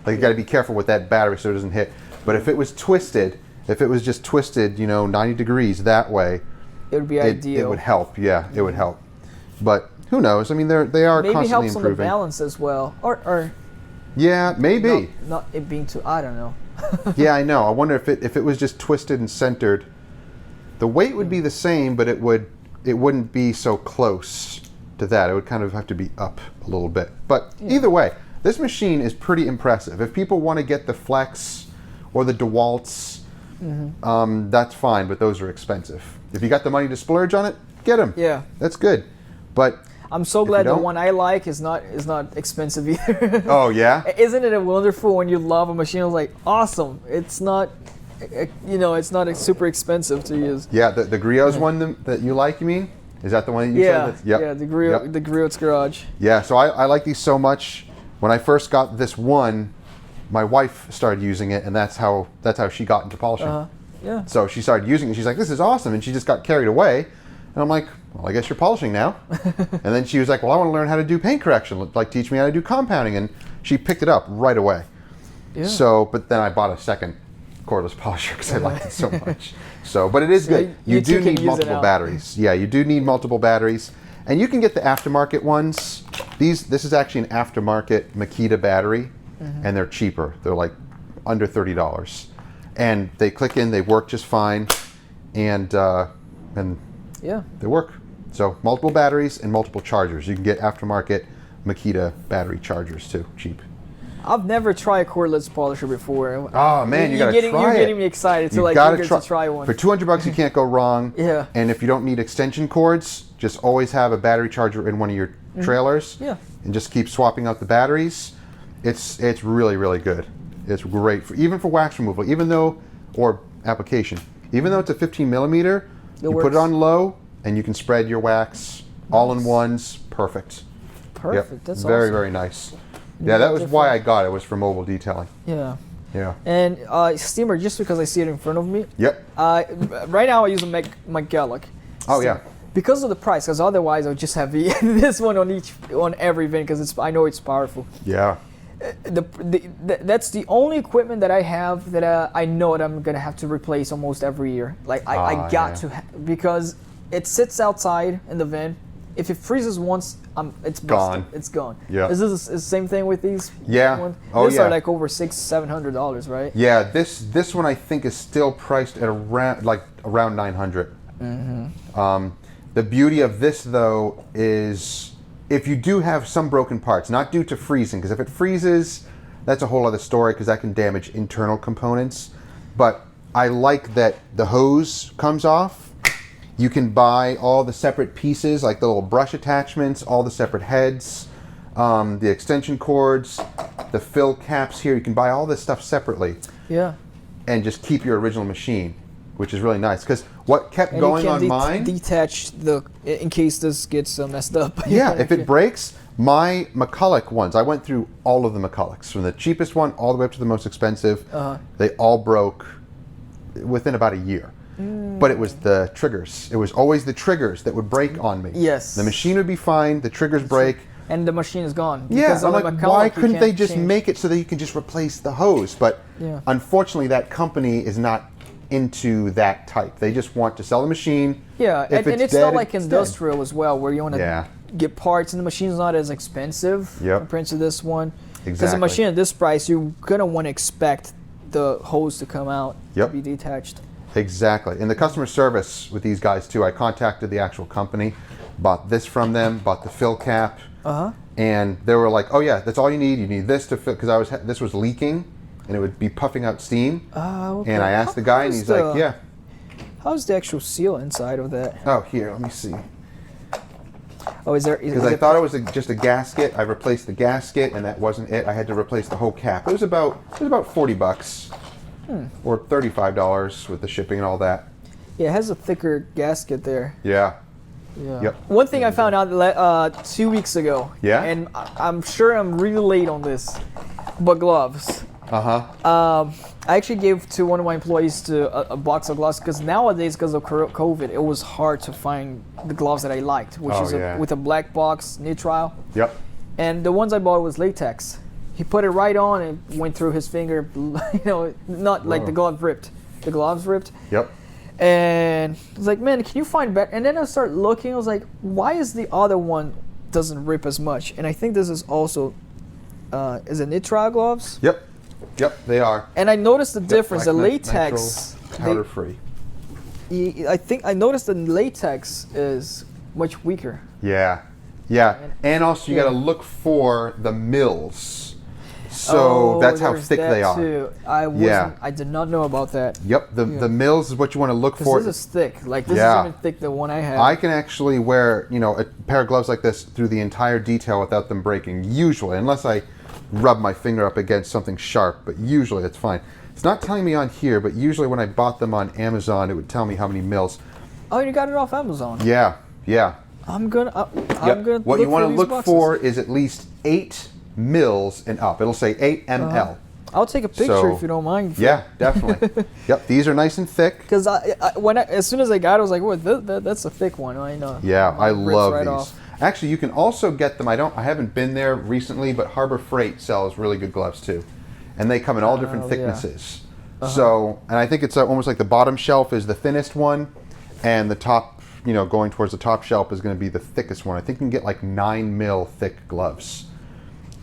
like you got to be careful with that battery so it doesn't hit. But if it was twisted, if it was just twisted, 90 degrees that way, it would be ideal. It would help. Yeah, it would help. But who knows? I mean, they are maybe constantly helps improving. on the balance as well, or yeah, maybe. Not it being too. I don't know. Yeah, I know. I wonder if it was just twisted and centered, the weight would be the same, but it wouldn't be so close to that. It would kind of have to be up a little bit. But either way, this machine is pretty impressive. If people want to get the Flex or the DeWalt's, that's fine, but those are expensive. If you got the money to splurge on it, get them. Yeah, that's good. But I'm so glad the one I like is not expensive either. Oh yeah. Isn't it wonderful when you love a machine? It's like awesome. It's not, it's not super expensive to use. Yeah, the Griot's one that you like. You mean? Is that the one that you said? Yeah, the Griot, the Griot's Garage. Yeah, so I like these so much. When I first got this one, my wife started using it, and that's how she got into polishing. Yeah. So she started using it. She's like, "This is awesome," and she just got carried away. And I'm like, "Well, I guess you're polishing now." And then she was like, "Well, I want to learn how to do paint correction. Like, teach me how to do compounding." And she picked it up right away. Yeah. So, but then I bought a second cordless polisher because I liked it so much. So, but it is good. You do need multiple batteries. Yeah, you do need multiple batteries. And you can get the aftermarket ones. This is actually an aftermarket Makita battery, and they're cheaper. They're like under $30. And they click in, they work just fine, and they work. So multiple batteries and multiple chargers. You can get aftermarket Makita battery chargers too, cheap. I've never tried a cordless polisher before. Oh man, you gotta try it. You're getting me excited to try one. For $200 you can't go wrong. Yeah. And if you don't need extension cords, just always have a battery charger in one of your trailers. Yeah. And just keep swapping out the batteries. It's really, really good. It's great even for wax removal, or application. Even though it's a 15 millimeter, you put it on low and you can spread your wax all in ones. Perfect. Perfect. Yep. That's very, awesome. very nice. Yeah, that was why I got it. Was for mobile detailing. Yeah. Yeah. And steamer, just because I see it in front of me. Yep. Right now I use a McGallock. Oh yeah. Because of the price, because otherwise I would just have this one on every VIN because I know it's powerful. Yeah. That's the only equipment that I have that I know that I'm gonna have to replace almost every year. Like I got to because it sits outside in the VIN. if it freezes once, it's busted. Gone. It's gone. Yeah. Is this the same thing with these? Yeah. Ones? Oh, these yeah. are like over $600-700, right? Yeah, this one I think is still priced at around $900. The beauty of this though is if you do have some broken parts, not due to freezing, because if it freezes, that's a whole other story because that can damage internal components. But I like that the hose comes off. You can buy all the separate pieces, like the little brush attachments, all the separate heads, the extension cords, the fill caps here. You can buy all this stuff separately. Yeah. And just keep your original machine, which is really nice. Because what kept going on mine... detach in case this gets messed up. Yeah, if it breaks, my McCulloch ones, I went through all of the McCullochs, from the cheapest one all the way up to the most expensive. They all broke within about a year. But it was the triggers. It was always the triggers that would break on me. Yes. The machine would be fine, the triggers break. And the machine is gone. Yeah, I'm like, McCulloch, why couldn't they just change. make it so that you can just replace the hose? But unfortunately, that company is not into that type. They just want to sell the machine. Yeah, If and it's dead, not like it's industrial as well, where you want to get parts and the machine's not as expensive compared to this one. Because a machine at this price, you're going to want to expect the hose to come out to be detached. Exactly. And the customer service with these guys too, I contacted the actual company, bought this from them, bought the fill cap, and they were like, oh yeah, that's all you need. You need this to fill, because this was leaking and it would be puffing out steam. Okay. And I asked the guy and he's like, yeah. How's the actual seal inside of that? Oh, here, let me see. Oh, is there? Because I thought it was just a gasket. I replaced the gasket and that wasn't it. I had to replace the whole cap. It was about $40. Or $35 with the shipping and all that. Yeah, it has a thicker gasket there. Yeah. Yeah. Yep. One thing I found out 2 weeks ago. Yeah. And I'm sure I'm really late on this, but gloves. I actually gave to one of my employees a box of gloves because nowadays, because of COVID, it was hard to find the gloves that I liked, which is with a black box nitrile. Yep. And the ones I bought was latex. He put it right on and went through his finger, not like the glove ripped. The gloves ripped. Yep. And I was like, man, can you find better? And then I started looking, I was like, why is the other one doesn't rip as much? And I think this is also, is it nitrile gloves? Yep. Yep, they are. And I noticed the difference, the latex. Powder free. I think I noticed the latex is much weaker. Yeah. Yeah. And also you got to look for the mills. So that's how thick they are. Too. I did not know about that. Yep, the mills is what you want to look for. This is thick. Like this is even thick than one I have. I can actually wear, a pair of gloves like this through the entire detail without them breaking, usually, unless I rub my finger up against something sharp, but usually it's fine. It's not telling me on here, but usually when I bought them on Amazon, it would tell me how many mils. Oh, you got it off Amazon? Yeah, yeah. I'm gonna What you want to look for is at least 8 mils and up. It'll say 8 ml. I'll take a picture if you don't mind. Yeah, definitely. Yep, these are nice and thick. Because as soon as I got it, I was like, "What? That's a thick one." I know. Yeah, I love these. Off. Actually, you can also get them. I haven't been there recently, but Harbor Freight sells really good gloves too, and they come in all different thicknesses. So, and I think it's almost like the bottom shelf is the thinnest one, and the top, going towards the top shelf is going to be the thickest one. I think you can get like 9 mil thick gloves.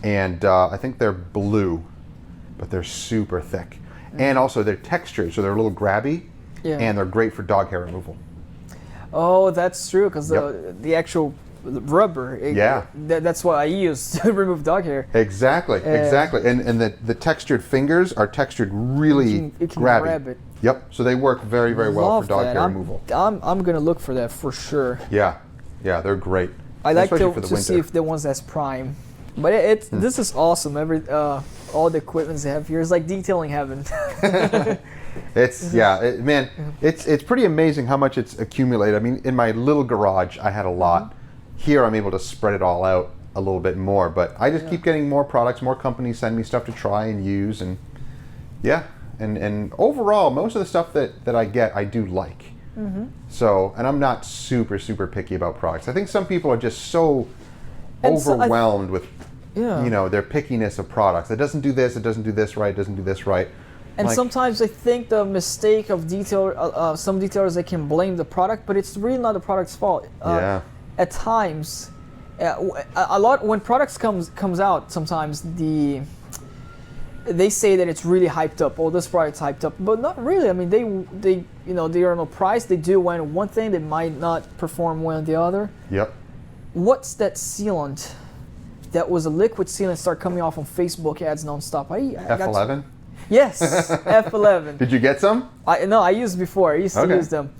And I think they're blue, but they're super thick. And also they're textured, so they're a little grabby, and they're great for dog hair removal. Oh, that's true, because the actual rubber, that's what I use to remove dog hair. Exactly, exactly. And the textured fingers are textured really you can grabby. grab it. Yep, so they work very, very well for dog hair removal. I'm going to look for that for sure. Yeah, they're great. I like to see if the ones that's prime. But this is awesome. All the equipment they have here is like detailing heaven. It's it's pretty amazing how much it's accumulated. I mean, in my little garage, I had a lot. Here, I'm able to spread it all out a little bit more. But I just keep getting more products. More companies send me stuff to try and use, and and overall, most of the stuff that I get, I do like. So, and I'm not super picky about products. I think some people are just so overwhelmed with their pickiness of products. It doesn't do this, it doesn't do this right, it doesn't do this right. And sometimes I think the mistake of some detailers, they can blame the product, but it's really not the product's fault. at times, a lot when products comes out, sometimes they say that it's really hyped up. Oh, this product's hyped up, but not really. I mean, they they are no price. They do one thing, they might not perform well on the other. Yep. What's that sealant? That was a liquid sealant start coming off on Facebook ads nonstop. F11. Yes, F11. Did you get some? I used before. I used to use them.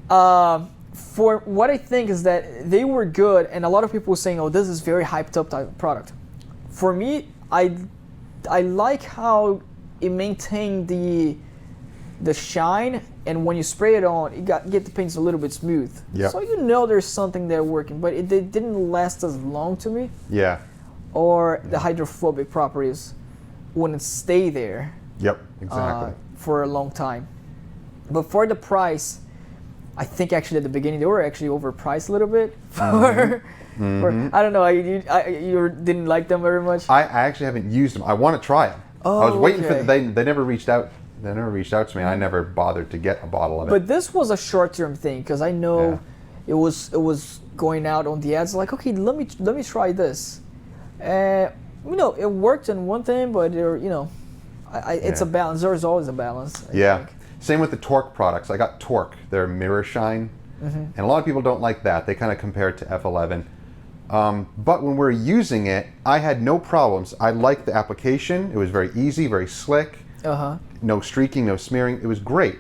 For what I think is that they were good, and a lot of people were saying, "Oh, this is very hyped up type of product." For me, I like how it maintained the shine, and when you spray it on, it get the paints a little bit smooth. Yep. So there's something there working, but it didn't last as long to me. Yeah. Or the hydrophobic properties wouldn't stay there. Yep, exactly. For a long time. But for the price, I think actually at the beginning they were actually overpriced a little bit. For I don't know, you didn't like them very much. I actually haven't used them. I want to try them. Oh, I was waiting for okay. they never reached out. They never reached out to me. I never bothered to get a bottle of it. But this was a short-term thing because I know it was going out on the ads like, okay, let me try this. It worked in one thing, but it's a balance. There's always a balance. I think. Same with the Torque products. I got Torque, their mirror shine, and a lot of people don't like that. They kind of compare it to F11. But when we're using it, I had no problems. I liked the application. It was very easy, very slick. No streaking, no smearing. It was great.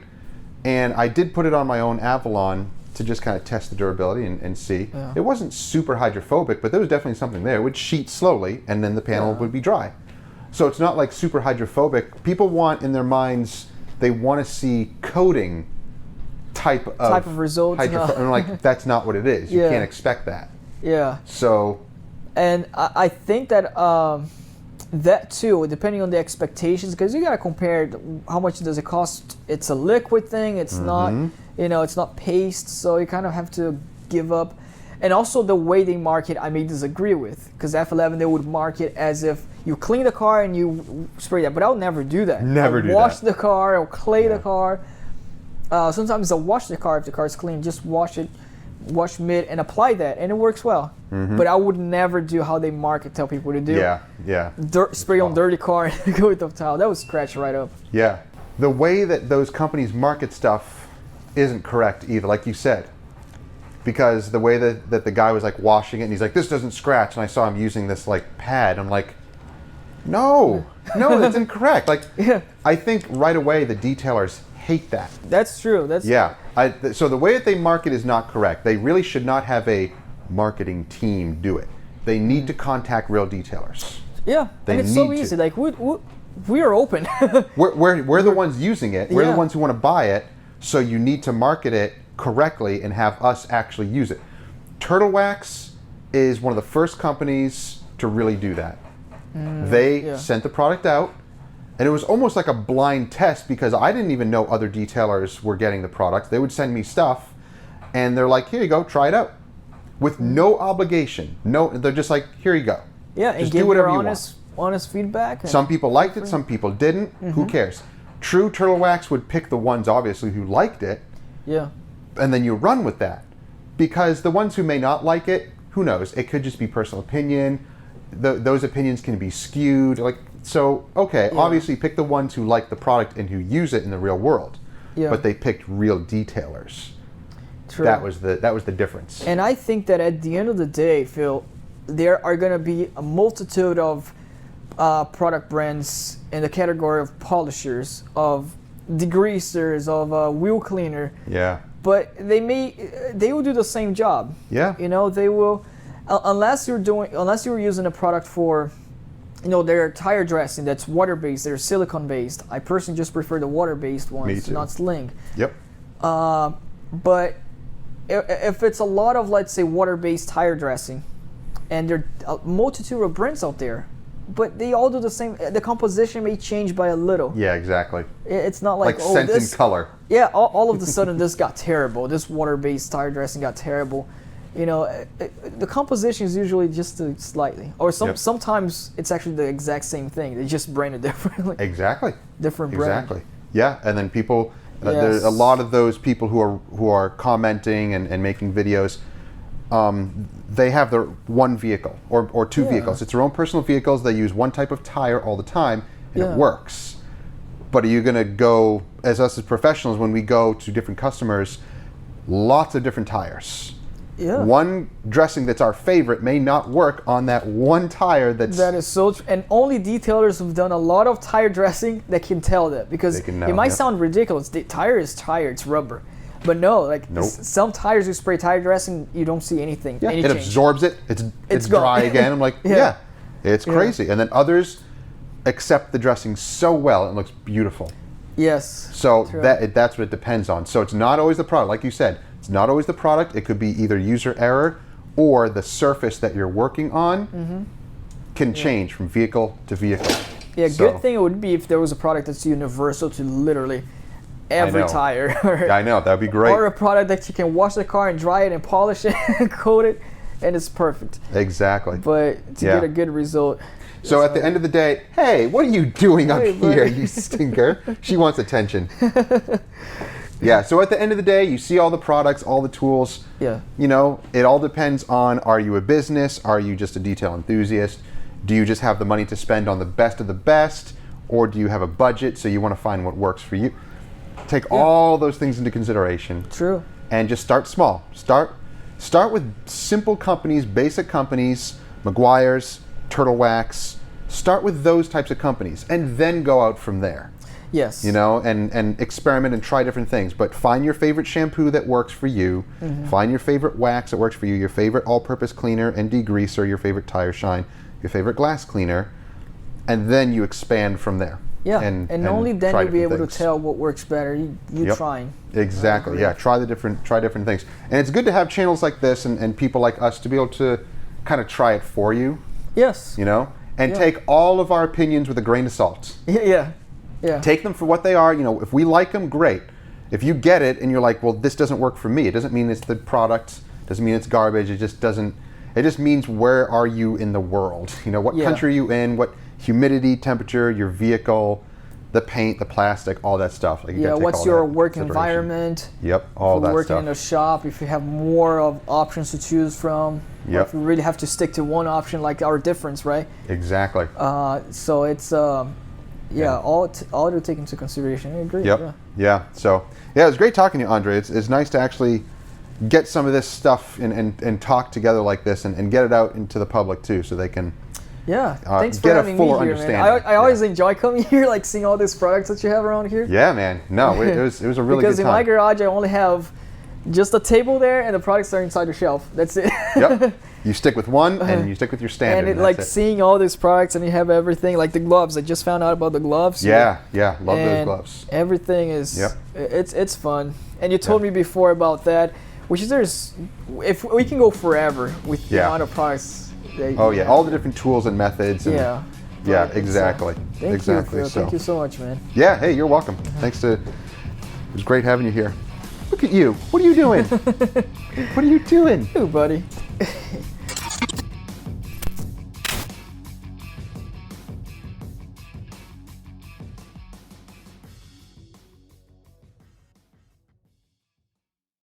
And I did put it on my own Avalon to just kind of test the durability and see. It wasn't super hydrophobic, but there was definitely something there. It would sheet slowly, and then the panel would be dry. So it's not like super hydrophobic. People want, in their minds, they want to see coating type of results. I'm like, that's not what it is. You can't expect that. Yeah. So. And I think that that too, depending on the expectations, because you gotta compare how much does it cost. It's a liquid thing. It's not, it's not paste. So you kind of have to give up. And also the way they market, I may disagree with, because F11 they would market as if you clean the car and you spray that, but I'll never do that. Wash the car, I'll clay the car. Sometimes I'll wash the car if the car's clean. Just wash mid and apply that, and it works well. But I would never do how they tell people to do. Spray on dirty car and go with the towel. That would scratch right up. Yeah. The way that those companies market stuff isn't correct either, like you said. Because the way that the guy was like washing it and he's like, this doesn't scratch, and I saw him using this like pad. I'm like, no, that's incorrect. Like, I think right away the detailers hate that. That's true. So the way that they market is not correct. They really should not have a marketing team do it. They need to contact real detailers. Yeah, and it's so easy. Like we are open. we're the ones using it. We're the ones who want to buy it. So you need to market it correctly and have us actually use it. Turtle Wax is one of the first companies to really do that. They sent the product out, and it was almost like a blind test because I didn't even know other detailers were getting the product. They would send me stuff, and they're like, here you go, try it out. With no obligation. They're just like, here you go. Yeah, and just give do whatever your you honest feedback. Some people liked it, some people didn't. Who cares? True Turtle Wax would pick the ones, obviously, who liked it. Yeah. And then you run with that. Because the ones who may not like it, who knows? It could just be personal opinion. Those opinions can be skewed. Obviously pick the ones who like the product and who use it in the real world. Yeah. But they picked real detailers. True. That was the difference. And I think that at the end of the day, Phil, there are going to be a multitude of product brands in the category of polishers, of degreasers, of wheel cleaner. Yeah. But they will do the same job. Yeah. They will, unless you're using a product for, their tire dressing that's water-based, they're silicone-based. I personally just prefer the water-based ones, not sling. Yep. But if it's a lot of, let's say, water-based tire dressing, and there are a multitude of brands out there, but they all do the same. The composition may change by a little. Yeah, exactly. It's not like scent and color. Yeah, all of a sudden this got terrible. This water-based tire dressing got terrible. The composition is usually just slightly, or sometimes it's actually the exact same thing. They just brand it differently. Exactly. Different brand. Exactly. Yeah, and then people. There's a lot of those people who are commenting and making videos. they have their one vehicle or two vehicles. It's their own personal vehicles. They use one type of tire all the time, and it works. But are you going to go, as us as professionals, when we go to different customers, lots of different tires. Yeah. One dressing that's our favorite may not work on that one tire that is so true. And only detailers who've done a lot of tire dressing that can tell that, because it might sound ridiculous. The tire is tire, it's rubber. But no, like some tires you spray tire dressing, you don't see anything. Yeah, any it change. absorbs it. It's dry again. I'm like, it's crazy. And then others accept the dressing so well, it looks beautiful. Yes. So that's what it depends on. So it's not always the product, like you said. It's not always the product. It could be either user error or the surface that you're working on can change from vehicle to vehicle. Yeah, good thing it would be if there was a product that's universal to literally every tire. I know, that'd be great. Or a product that you can wash the car and dry it and polish it and coat it, and it's perfect. Exactly. But to get a good result. So at the end of the day, hey, what are you doing up here, you stinker? She wants attention. Yeah, so at the end of the day, you see all the products, all the tools. Yeah. You know, it all depends on, are you a business? Are you just a detail enthusiast? Do you just have the money to spend on the best of the best? Or do you have a budget, so you want to find what works for you? Take all those things into consideration. True. And just start small. Start with simple companies, basic companies, Meguiar's, Turtle Wax. Start with those types of companies, and then go out from there. Yes. You know, and experiment and try different things. But find your favorite shampoo that works for you. Find your favorite wax that works for you. Your favorite all-purpose cleaner and degreaser. Your favorite tire shine. Your favorite glass cleaner. And then you expand from there. Yeah. And only then you'll be able to tell what works better. You trying. Exactly. Yeah. Try different things. And it's good to have channels like this and people like us to be able to kind of try it for you. Yes. You know, and take all of our opinions with a grain of salt. Yeah. Take them for what they are. You know, if we like them, great. If you get it and you're like, well, this doesn't work for me, it doesn't mean it's the product, doesn't mean it's garbage, it just means where are you in the world? You know, what country are you in, what humidity, temperature, your vehicle, the paint, the plastic, all that stuff. Like what's your work environment? Yep, all that stuff. Working in a shop, if you have more of options to choose from. Or if you really have to stick to one option, like our difference, right? Exactly. So it's all to take into consideration. I agree. Yep. Yeah. So it was great talking to you, Andre. It's nice to actually get some of this stuff and talk together like this and get it out into the public too, so they can thanks for having me here, man. I always enjoy coming here, like seeing all these products that you have around here. Yeah, man. No, it was a really good time. Because in my garage, I only have just a table there, and the products are inside the shelf. That's it. Yep. You stick with one, and you stick with your standard. And like seeing all these products, and you have everything, like the gloves. I just found out about the gloves. Yeah, love those gloves. Everything is, it's fun. And you told me before about that, which is if we can go forever with the amount of products. All the different tools and methods. And exactly. Thank you, Phil. Thank you so much, man. Yeah, hey, you're welcome. It was great having you here. Look at you. What are you doing? What are you doing? Ooh, buddy.